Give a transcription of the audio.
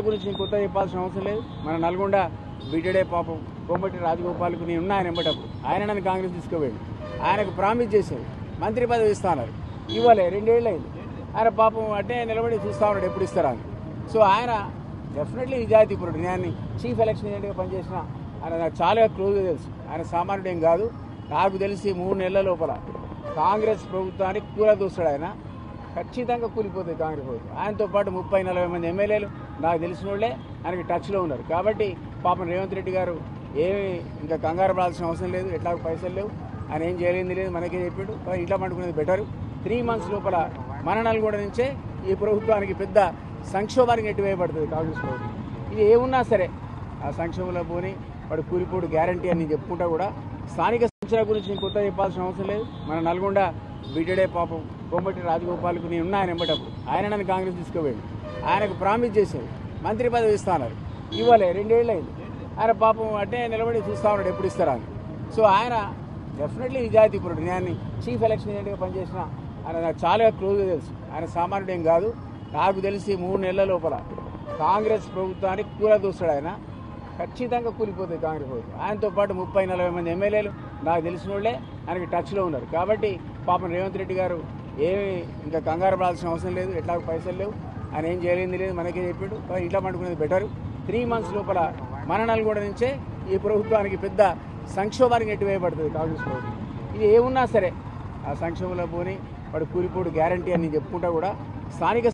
గురించి నేను కొత్త చెప్పాల్సిన అవసరం లేదు. మన నల్గొండ బిడ్డడే పాపం కోమటి రాజగోపాల్కు నేను ఉన్నా ఆయన ఎంబటప్పుడు ఆయన నన్ను కాంగ్రెస్ తీసుకుపోయాడు. ఆయనకు ప్రామిస్ చేశారు మంత్రి పదవి ఇస్తాన్నారు, ఇవ్వలే, 2 ఏళ్ళు అయింది. ఆయన పాపం అంటే నిలబడి చూస్తా ఉన్నాడు ఎప్పుడు ఇస్తారా అని. సో ఆయన డెఫినెట్లీ నిజాయితీపరుడు. నేను చీఫ్ ఎలక్షన్ ఏజెంట్గా పనిచేసిన ఆయన నాకు చాలా క్లోజ్గా తెలుసు. ఆయన సామాన్యుడు ఏం కాదు. నాకు తెలిసి 3 నెలల లోపల కాంగ్రెస్ ప్రభుత్వానికి కూలదూస్తాడు. ఆయన ఖచ్చితంగా కూలిపోతుంది కాంగ్రెస్ ప్రభుత్వం. ఆయనతో పాటు 30-40 మంది ఎమ్మెల్యేలు నాకు తెలిసిన వాళ్ళే ఆయనకి టచ్లో ఉన్నారు. కాబట్టి పాపం రేవంత్ రెడ్డి గారు ఏమి ఇంకా కంగారు పడాల్సిన అవసరం లేదు. ఎట్లా పైసలు లేవు, ఆయన ఏం చేయలేంది లేదు, మనకే చెప్పాడు. ఇంట్లో పండుకునేది బెటర్. 3 months లోపల మన నల్గొండ నుంచే ఈ ప్రభుత్వానికి పెద్ద సంక్షోభానికి నెట్టివేయబడుతుంది కాంగ్రెస్ ప్రభుత్వం. ఇది ఏమున్నా సరే ఆ సంక్షోభంలో పోని వాడు కూలిపోడు గ్యారంటీ అని చెప్పుకుంటా కూడా స్థానిక సంస్థల గురించి నేను కొత్త చెప్పాల్సిన అవసరం లేదు. మన నల్గొండ బిడ్డడే పాపం కోమటి రాజగోపాల్కు నేను ఉన్నా ఆయన ఎంబటప్పుడు ఆయన నన్ను కాంగ్రెస్ తీసుకుపోయాడు. ఆయనకు ప్రామిస్ చేశారు మంత్రి పదవి ఇస్తాన్నారు, ఇవ్వలే, 2 ఏళ్ళు అయింది. ఆయన పాపం అంటే నిలబడి చూస్తా ఉన్నాడు ఎప్పుడు ఇస్తారా అని. సో ఆయన డెఫినెట్లీ నిజాయితీపరుడు. నేను చీఫ్ ఎలక్షన్ ఏజెంట్గా పనిచేసిన ఆయన నాకు చాలా క్లోజ్గా తెలుసు. ఆయన సామాన్యుడు ఏం కాదు. నాకు తెలిసి 3 నెలల లోపల కాంగ్రెస్ ప్రభుత్వానికి కూలదూస్తాడు. ఆయన ఖచ్చితంగా కూలిపోతుంది కాంగ్రెస్ ప్రభుత్వం. ఆయనతో పాటు 30-40 మంది ఎమ్మెల్యేలు నాకు తెలిసిన వాళ్ళే ఆయనకి టచ్లో ఉన్నారు. కాబట్టి పాపం రేవంత్ రెడ్డి గారు ఏమి ఇంకా కంగారు పడాల్సిన అవసరం లేదు. ఎట్లా పైసలు లేవు, ఆయన ఏం చేయలేంది లేదు, మనకే చెప్పాడు. ఇంట్లో పండుకునేది బెటర్. 3 months లోపల మన నల్గొండ నుంచే ఈ ప్రభుత్వానికి పెద్ద సంక్షోభానికి నెట్టివేయబడుతుంది కాంగ్రెస్ ప్రభుత్వం. ఇది ఏమున్నా సరే ఆ సంక్షోభంలో పోని వాడు కూలిపోడు గ్యారంటీ అని చెప్పుకుంటా కూడా స్థానిక